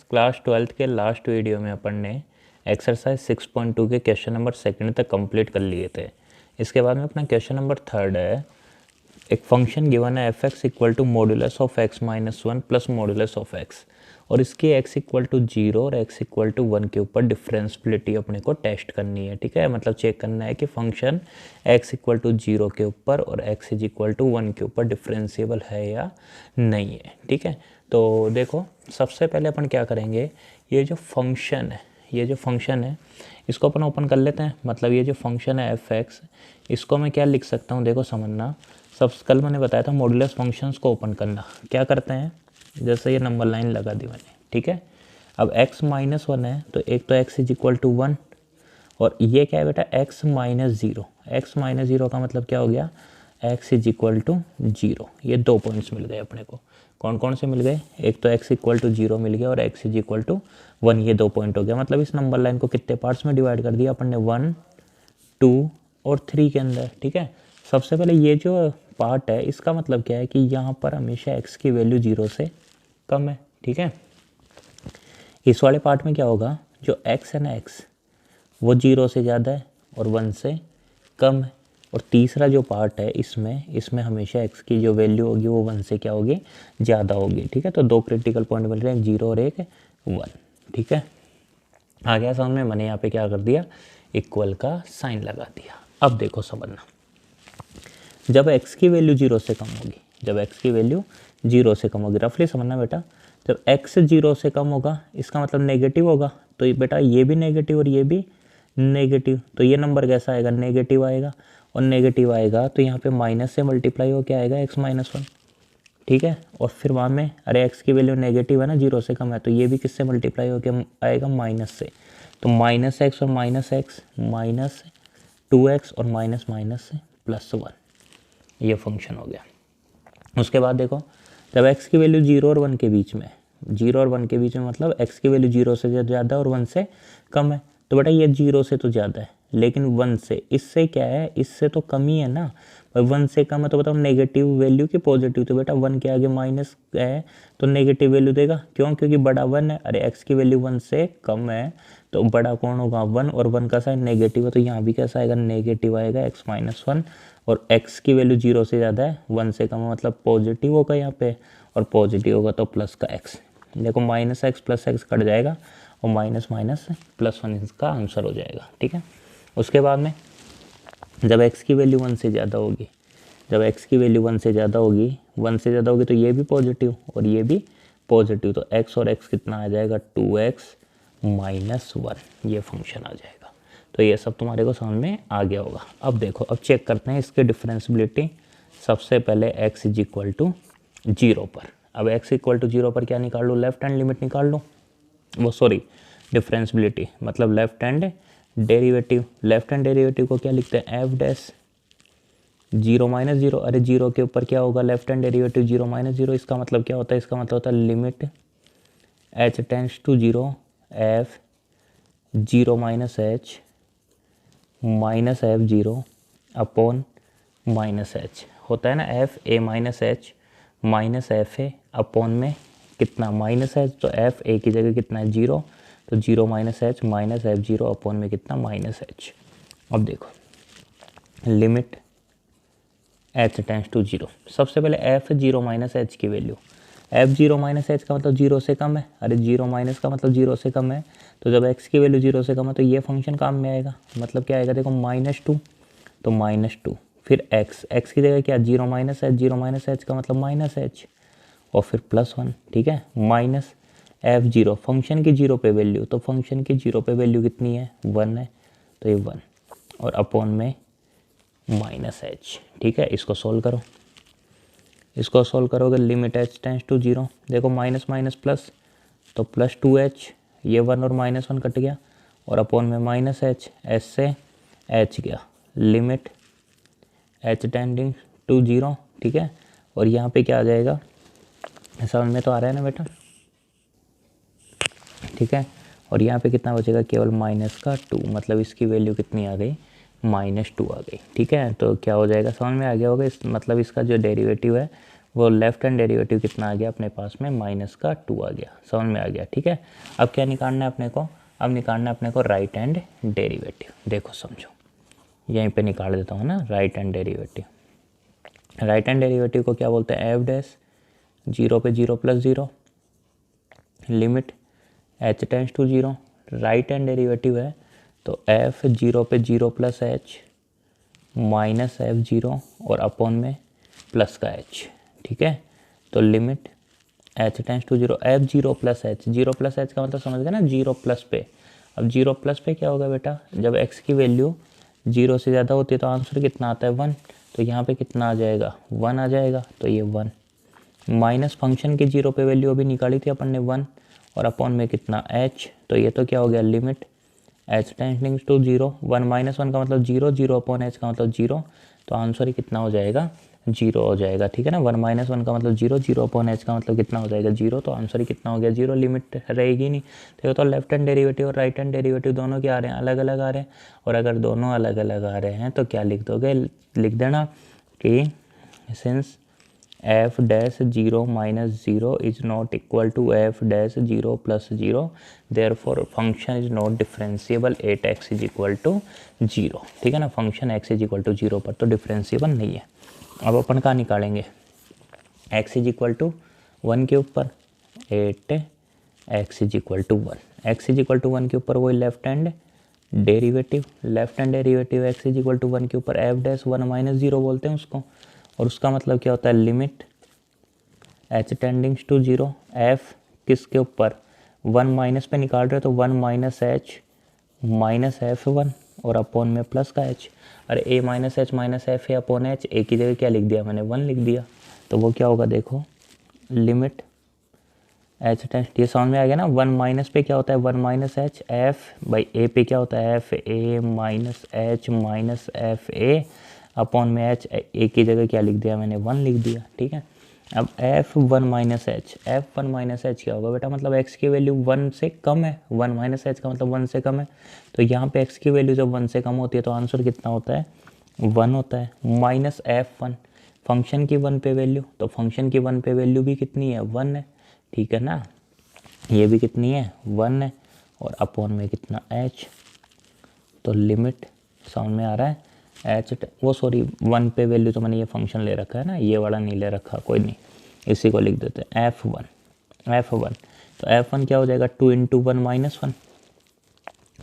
Class 12th के last video में अपन ने एक्सरसाइज 6.2 के क्वेश्चन नंबर सेकंड तक कंप्लीट कर लिए थे। इसके बाद में अपना क्वेश्चन नंबर थर्ड है, एक फंक्शन गिवन है F X equal to modulus of X minus one plus modulus of X, और इसकी एक्स इक्वल टू 0 और एक्स इक्वल टू 1 के ऊपर डिफरेंशियबिलिटी अपने को टेस्ट करनी है। ठीक है, मतलब चेक करना है कि फंक्शन एक्स इक्वल टू 0 के ऊपर और एक्स इज इक्वल टू 1 के ऊपर डिफरेंशिएबल है या नहीं है। ठीक है, तो देखो सबसे पहले अपन क्या करेंगे, ये जो फंक्शन है इसको अपन ओपन कर लेते हैं। मतलब ये जो फंक्शन है एफ एक्स, इसको मैं क्या लिख सकता हूँ, देखो समझना। सब कल मैंने बताया था मॉडुलस फंक्शंस को ओपन करना। क्या करते हैं, जैसे ये नंबर लाइन लगा दी मैंने। ठीक है, अब x माइनस वन है तो एक तो x इज इक्वल टू 1, और ये क्या है बेटा x minus zero. X minus zero का मतलब क्या हो गया, x इज इक्वल टू 0। ये 2 पॉइंट्स मिल गए अपने को। कौन कौन से मिल गए, एक तो x इक्वल टू 0 मिल गया और x इज इक्वल टू 1, ये 2 पॉइंट हो गया। मतलब इस नंबर लाइन को कितने पार्ट्स में डिवाइड कर दिया अपन ने, 1, 2 और 3 के अंदर। ठीक है, सबसे पहले ये जो पार्ट है इसका मतलब क्या है कि यहाँ पर हमेशा x की वैल्यू 0 से कम है। ठीक है, इस वाले पार्ट में क्या होगा, जो x है ना x, वो 0 से ज़्यादा है और 1 से कम है। और तीसरा जो पार्ट है इसमें हमेशा x की जो वैल्यू होगी वो 1 से क्या होगी, ज़्यादा होगी। ठीक है, तो 2 क्रिटिकल पॉइंट मिल रहे हैं, 0 और एक 1। ठीक है, आ गया समझ में। मैंने यहाँ पे क्या कर दिया, इक्वल का साइन लगा दिया। अब देखो समझना, जब x की वैल्यू 0 से कम होगी, जब x की वैल्यू 0 से कम होगी, रफली समझना बेटा, जब x 0 से कम होगा इसका मतलब नेगेटिव होगा। तो ये बेटा ये भी नेगेटिव और ये भी नेगेटिव, तो ये नंबर कैसा आएगा, नेगेटिव आएगा। और नेगेटिव आएगा तो यहाँ पे माइनस से मल्टीप्लाई हो क्या आएगा, x माइनस वन। ठीक है, और फिर वहाँ में अरे x की वैल्यू नेगेटिव है ना, 0 से कम है, तो ये भी किससे मल्टीप्लाई हो के आएगा, माइनस से। तो माइनस एक्स और माइनस एक्स, माइनस 2x और माइनस माइनस से प्लस 1, ये फंक्शन हो गया। उसके बाद देखो, जब x की वैल्यू 0 और 1 के बीच में, 0 और 1 के बीच में मतलब x की वैल्यू 0 से ज़्यादा और 1 से कम है, तो बेटा ये 0 से तो ज़्यादा है लेकिन 1 से, इससे क्या है, इससे तो कम ही है ना। भाई 1 से कम है तो बताओ नेगेटिव वैल्यू की पॉजिटिव, तो बेटा 1 के आगे माइनस है तो नेगेटिव वैल्यू देगा। क्यों, क्योंकि बड़ा 1 है। अरे x की वैल्यू 1 से कम है तो बड़ा कौन होगा, 1, और 1 का साइन नेगेटिव है, तो यहाँ भी कैसा आएगा, नेगेटिव आएगा, x माइनस वन। और x की वैल्यू 0 से ज़्यादा है, 1 से कम है, मतलब पॉजिटिव होगा यहाँ पे, और पॉजिटिव होगा तो प्लस का x। देखो minus x plus x cut जाएगा और माइनस माइनस प्लस 1 इसका आंसर हो जाएगा। ठीक है, उसके बाद में जब x की वैल्यू 1 से ज़्यादा होगी, जब x की वैल्यू 1 से ज़्यादा होगी, 1 से ज़्यादा होगी तो ये भी पॉजिटिव और ये भी पॉजिटिव, तो x और x कितना आ जाएगा, 2x माइनस 1, ये फंक्शन आ जाएगा। तो ये सब तुम्हारे को समझ में आ गया होगा। अब देखो, अब चेक करते हैं इसकी डिफरेंशियबिलिटी। सबसे पहले x इज इक्वल टू 0 पर, अब x इक्वल टू 0 पर क्या निकाल लो, लेफ्ट हैंड लिमिट निकाल लो, वो सॉरी डिफरेंशियबिलिटी मतलब left hand derivative. Left hand derivative को क्या लिखते हैं, एफ डैश 0 माइनस 0। अरे 0 के ऊपर क्या होगा, लेफ्ट हैंड डेरिवेटिव 0 माइनस 0। इसका मतलब क्या होता है, इसका मतलब होता है limit h tends to 0 F 0 minus H minus F 0 upon minus H, होता है ना F A minus H minus F A upon में कितना, माइनस एच, तो एफ ए की जगह कितना है, 0, तो 0 minus H minus F 0 upon में कितना, माइनस एच। अब देखो लिमिट एच टेंड्स टू 0, सबसे पहले एफ 0 माइनस एच की वैल्यू, एफ 0 माइनस एच का मतलब 0 से कम है। अरे 0 माइनस का मतलब 0 से कम है, तो जब x की वैल्यू 0 से कम है तो ये फंक्शन काम में आएगा। मतलब क्या आएगा, देखो -2, तो -2 फिर x की जगह क्या, 0 माइनस एच, 0 माइनस एच का मतलब माइनस एच, और फिर +1। ठीक है, माइनस एफ 0, फंक्शन की 0 पे वैल्यू, तो फंक्शन की 0 पे वैल्यू कितनी है, 1 है, तो ये 1, और अपॉन में माइनस एच। ठीक है, इसको सोल्व करो, इसको सोल्व करोगे लिमिट एच टेंड्स टू 0, देखो माइनस माइनस प्लस, तो +2h, ये 1 और -1 कट गया, और अपॉन में माइनस एच, एच से एच गया, लिमिट एच टेंडिंग टू 0। ठीक है, और यहाँ पे क्या आ जाएगा, समझ में तो आ रहा है ना बेटा। ठीक है, और यहाँ पे कितना बचेगा, केवल माइनस का 2, मतलब इसकी वैल्यू कितनी आ गई, -2 आ गई। ठीक है, तो क्या हो जाएगा, समझ में आ गया होगा। इस मतलब इसका जो डेरिवेटिव है वो लेफ्ट हैंड डेरिवेटिव कितना आ गया अपने पास में, -2 आ गया। समझ में आ गया। ठीक है, अब क्या निकालना है अपने को, अब निकालना है अपने को राइट हैंड डेरिवेटिव। देखो समझो, यहीं पे निकाल देता हूँ ना right hand derivative. Right hand derivative को क्या बोलते हैं, एफ डैश 0 पे 0 + 0 limit h tends to 0। Right hand derivative है तो f 0 पे 0 + h माइनस f0 और अपॉन में प्लस का h। ठीक है, तो limit h tends to 0 f0 + h, 0 + h का मतलब समझ गए ना, 0 प्लस पे। अब 0 प्लस पे क्या होगा बेटा, जब x की वैल्यू 0 से ज़्यादा होती है तो आंसर कितना आता है 1, तो यहाँ पे कितना आ जाएगा 1 आ जाएगा, तो ये 1 माइनस फंक्शन की 0 पे वैल्यू अभी निकाली थी अपन ने 1 और अपॉन में कितना h, तो ये तो क्या हो गया लिमिट h टेंडिंग टू 0, 1 - 1 का मतलब 0, 0 अपॉन h का मतलब 0, तो आंसर ही कितना हो जाएगा 0 हो जाएगा। ठीक है ना, 1 - 1 का मतलब 0, 0 अपॉन h का मतलब कितना हो जाएगा 0, तो आंसर ही कितना हो गया 0, लिमिट रहेगी नहीं। तो लेफ्ट हैंड डेरिवेटिव और राइट हैंड डेरिवेटिव दोनों क्या आ रहे हैं, अलग अलग आ रहे हैं। और अगर दोनों अलग अलग आ रहे हैं तो क्या लिख दोगे, लिख देना कि since f dash 0 minus 0 is not equal to f dash 0 plus 0, therefore function is not differentiable at x is equal to 0। ठीक है ना, function x is equal to 0 पर तो डिफरेंशिएबल नहीं है। अब अपन कहाँ निकालेंगे, x is equal to 1 के ऊपर, eight x is equal to 1, x is equal to 1 के ऊपर वही left hand derivative, left hand derivative x is equal to 1 के ऊपर f dash 1 minus 0 बोलते हैं उसको, और उसका मतलब क्या होता है limit h tendings to 0, f किसके ऊपर 1 माइनस पे निकाल रहे हो तो 1 - h माइनस f1 और अपॉन में प्लस का h। अरे a - h माइनस f है अपॉन h, a की जगह क्या लिख दिया मैंने 1 लिख दिया, तो वो क्या होगा देखो लिमिट h टेंस, ये समझ में आ गया ना। 1 माइनस पे क्या होता है 1 - h, f बाई a पे क्या होता है f a minus h minus f a upon में h, a की जगह क्या लिख दिया मैंने 1 लिख दिया। ठीक है, अब f1 - h, f1 - h क्या होगा बेटा, मतलब x की वैल्यू 1 से कम है, 1 - h का मतलब 1 से कम है, तो यहाँ पे x की वैल्यू जब 1 से कम होती है तो आंसर कितना होता है 1 होता है। माइनस f1 फंक्शन की 1 पे वैल्यू, तो फंक्शन की 1 पे वैल्यू भी कितनी है 1 है। ठीक है ना, ये भी कितनी है 1 है, और अपॉन में कितना h, तो लिमिट समझ में आ रहा है एच वो सॉरी 1 पे वैल्यू तो मैंने ये फंक्शन ले रखा है ना, ये वाला नहीं ले रखा, कोई नहीं, इसी को लिख देते हैं f1, f1 तो f1 क्या हो जाएगा 2 × 1 - 1,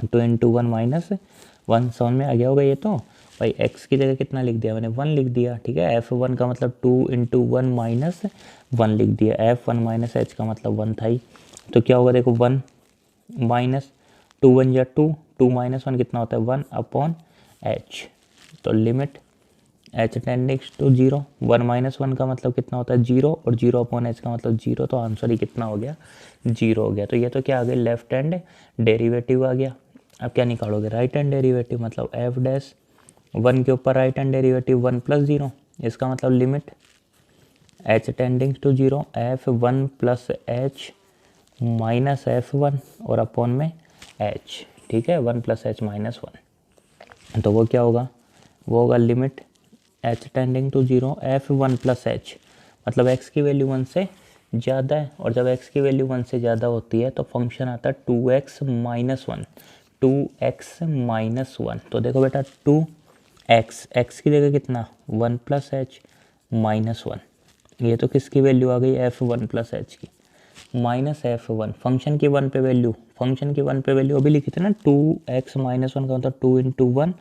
2 × 1 - 1 समझ में आ गया होगा। ये तो भाई x की जगह कितना लिख दिया मैंने 1 लिख दिया। ठीक है, f1 का मतलब 2 × 1 - 1 लिख दिया, f1 - h का मतलब 1 था ही, तो क्या होगा देखो 1 माइनस 2 1 या 2, 2 - 1 कितना होता है 1 अपॉन h, तो लिमिट h टेंडिंग्स टू 0, 1 - 1 का मतलब कितना होता है 0 और 0 अपॉन h का मतलब 0, तो आंसर ही कितना हो गया 0 हो गया। तो ये तो क्या आ गया लेफ्ट हैंड डेरिवेटिव आ गया। अब क्या निकालोगे राइट हैंड डेरिवेटिव, मतलब f डैश 1 के ऊपर राइट हैंड डेरिवेटिव 1 + 0, इसका मतलब limit h tendings to 0 f1 + h minus f1 और अपॉन में h। ठीक है, 1 + h माइनस 1, तो वो क्या होगा, वो होगा limit h tending to 0 f1 + h, मतलब x की वैल्यू 1 से ज़्यादा है, और जब x की वैल्यू 1 से ज़्यादा होती है तो फंक्शन आता है 2x - 1, 2x - 1। तो देखो बेटा 2x, x की जगह कितना 1 + h माइनस 1, ये तो किसकी वैल्यू आ गई f1 + h की, माइनस f1 फंक्शन की 1 पे वैल्यू, फंक्शन की 1 पे वैल्यू अभी लिखी थी ना 2x - 1 का मतलब 2 ×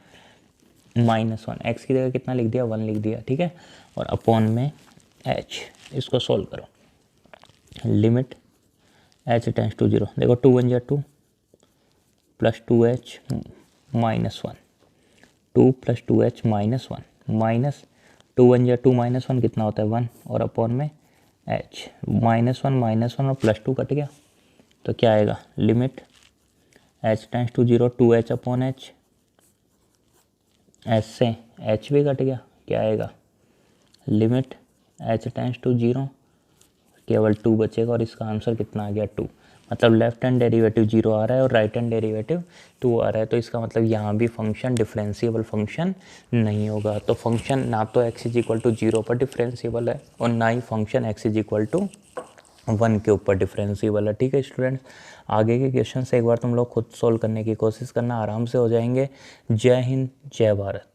1 - 1, x की जगह कितना लिख दिया 1 लिख दिया। ठीक है, और अपॉन में h, इसको सोल्व करो, लिमिट h टेंड्स टू 0, देखो 2 1 या 2 plus 2h minus 1, 2 + 2h minus 1 minus 2 1 या 2 - 1 कितना होता है 1, और अपॉन में h, -1 और +2 कट गया, तो क्या आएगा limit h tends to 0, 2h upon h, h से h भी कट गया, क्या आएगा लिमिट h टेंड्स टू 0, केवल 2 बचेगा, और इसका आंसर कितना आ गया 2, मतलब लेफ्ट हैंड डेरिवेटिव 0 आ रहा है और राइट हैंड डेरिवेटिव 2 आ रहा है, तो इसका मतलब यहाँ भी फंक्शन डिफरेंशिएबल फंक्शन नहीं होगा। तो फंक्शन ना तो x इज इक्वल टू 0 पर डिफरेंशिएबल है और ना ही function x is equal to 1 के ऊपर डिफरेंशिएबल है। ठीक है स्टूडेंट्स, आगे के क्वेश्चन से एक बार तुम लोग खुद सोल्व करने की कोशिश करना, आराम से हो जाएंगे। जय हिंद, जय भारत।